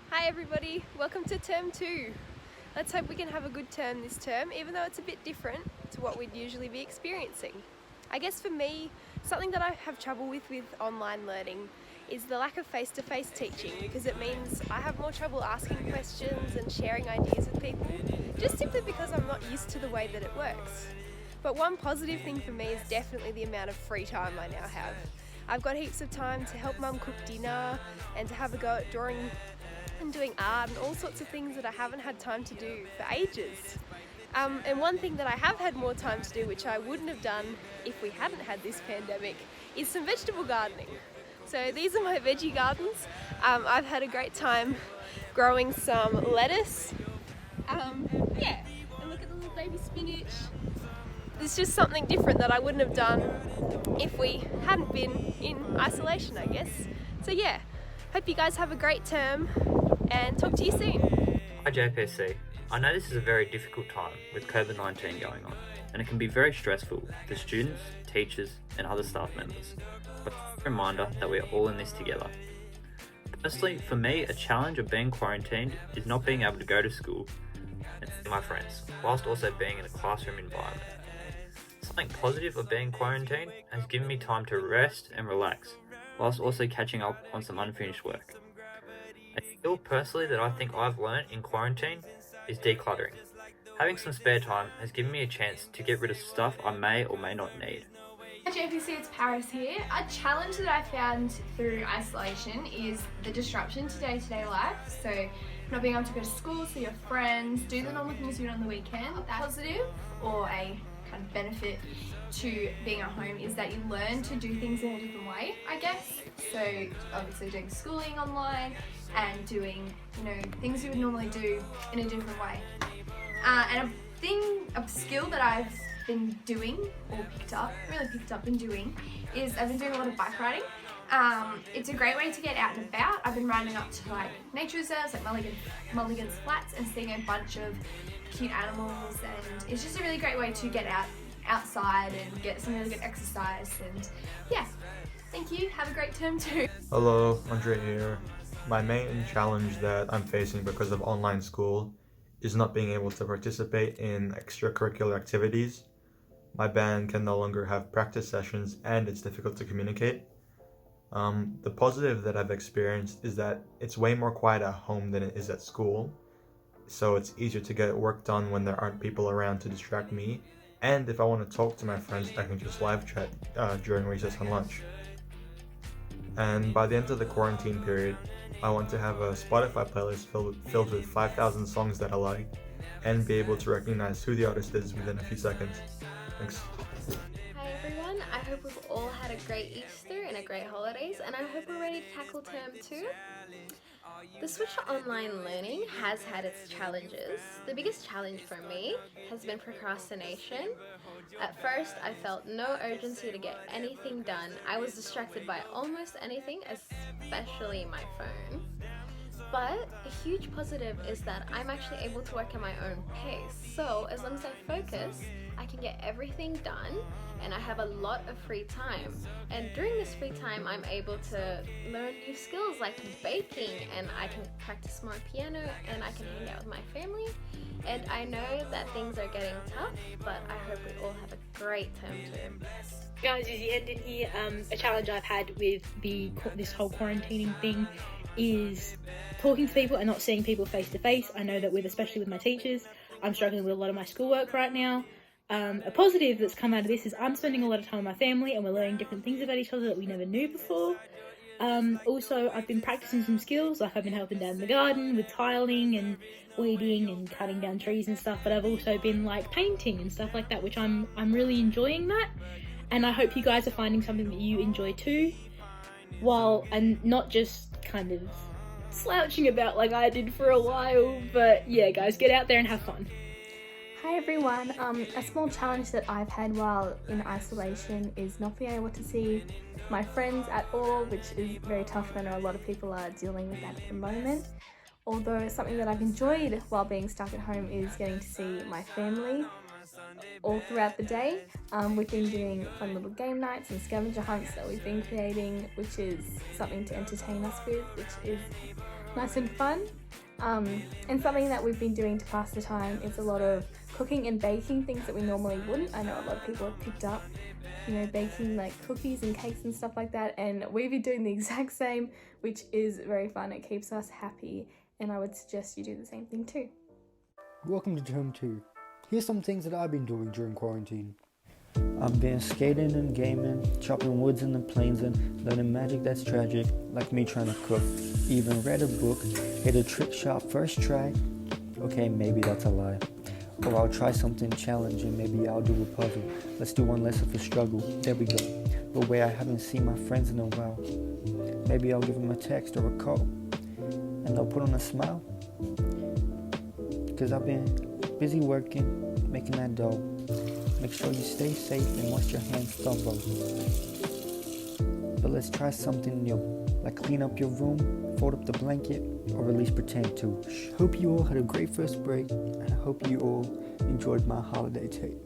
Hi everybody, welcome to term 2. Let's hope we can have a good term this term, even though it's a bit different to what we'd usually be experiencing. I guess for me, something that I have trouble with online learning is the lack of face-to-face teaching, because it means I have more trouble asking questions and sharing ideas with people, just simply because I'm not used to the way that it works. But one positive thing for me is definitely the amount of free time I now have. I've got heaps of time to help mum cook dinner and to have a go at drawing and doing art and all sorts of things that I haven't had time to do for ages. And one thing that I have had more time to do, which I wouldn't have done if we hadn't had this pandemic, is some vegetable gardening. So these are my veggie gardens. I've had a great time growing some lettuce. And look at the little baby spinach. It's just something different that I wouldn't have done if we hadn't been in isolation, I guess. So yeah, hope you guys have a great term and talk to you soon. Hi JPC. I know this is a very difficult time with COVID-19 going on, and it can be very stressful for students, teachers and other staff members. But a reminder that we are all in this together. Personally, for me, a challenge of being quarantined is not being able to go to school and see my friends, whilst also being in a classroom environment. Something positive of being quarantined has given me time to rest and relax, whilst also catching up on some unfinished work. A skill personally that I think I've learned in quarantine is decluttering. Having some spare time has given me a chance to get rid of stuff I may or may not need. Hi JPC, it's Paris here. A challenge that I found through isolation is the disruption to day-to-day life. So not being able to go to school, see your friends, do the normal things you do on the weekend. A positive or a kind of benefit to being at home is that you learn to do things in a different way, I guess. So obviously doing schooling online and doing, things you would normally do in a different way. And a skill that I've been doing or picked up and doing is I've been doing a lot of bike riding. It's a great way to get out and about. I've been riding up to like nature reserves like Mulligan's Flats and seeing a bunch of cute animals, and it's just a really great way to get outside and get some really good exercise. And yeah, thank you, have a great term too. Hello, Andre here. My main challenge that I'm facing because of online school is not being able to participate in extracurricular activities. My band can no longer have practice sessions and it's difficult to communicate. The positive that I've experienced is that it's way more quiet at home than it is at school, so it's easier to get work done when there aren't people around to distract me, and if I want to talk to my friends I can just live chat during recess and lunch. And by the end of the quarantine period, I want to have a Spotify playlist filled with 5,000 songs that I like, and be able to recognize who the artist is within a few seconds. Thanks. Hi everyone, I hope we've all had a great Easter and a great holidays, and I hope we're ready to tackle term 2. The switch to online learning has had its challenges. The biggest challenge for me has been procrastination. At first, I felt no urgency to get anything done. I was distracted by almost anything, especially my phone. But a huge positive is that I'm actually able to work at my own pace. So as long as I focus, I can get everything done, and I have a lot of free time. And during this free time, I'm able to learn new skills like baking, and I can practice more piano, and I can hang out with my family. And I know that things are getting tough, but I hope we all have a great term too. Guys, is the ending here. A challenge I've had with this whole quarantining thing is talking to people and not seeing people face to face. I know that especially with my teachers, I'm struggling with a lot of my schoolwork right now. A positive that's come out of this is I'm spending a lot of time with my family and we're learning different things about each other that we never knew before. Also, I've been practicing some skills, like I've been helping down in the garden with tiling and weeding and cutting down trees and stuff, but I've also been like painting and stuff like that, which I'm really enjoying that, and I hope you guys are finding something that you enjoy too, and not just kind of slouching about like I did for a while. But yeah guys, get out there and have fun. Hi everyone, a small challenge that I've had while in isolation is not being able to see my friends at all, which is very tough, and I know a lot of people are dealing with that at the moment. Although something that I've enjoyed while being stuck at home is getting to see my family. all throughout the day. We've been doing fun little game nights and scavenger hunts that we've been creating, which is something to entertain us with, which is nice and fun. And something that we've been doing to pass the time is a lot of cooking and baking, things that we normally wouldn't. I know a lot of people have picked up, baking like cookies and cakes and stuff like that, and we've been doing the exact same, which is very fun. It keeps us happy, and I would suggest you do the same thing too. Welcome to Term 2. Here's some things that I've been doing during quarantine. I've been skating and gaming, chopping woods in the plains and learning magic that's tragic, like me trying to cook. Even read a book, hit a trick shot first try. Okay, maybe that's a lie. Or I'll try something challenging, maybe I'll do a puzzle. Let's do one less of a struggle, there we go. But where I haven't seen my friends in a while. Maybe I'll give them a text or a call, and they'll put on a smile. Because I've been busy working, making that dough. Make sure you stay safe and wash your hands thorough. But let's try something new, like clean up your room, fold up the blanket, or at least pretend to. Hope you all had a great first break, and I hope you all enjoyed my holiday tape.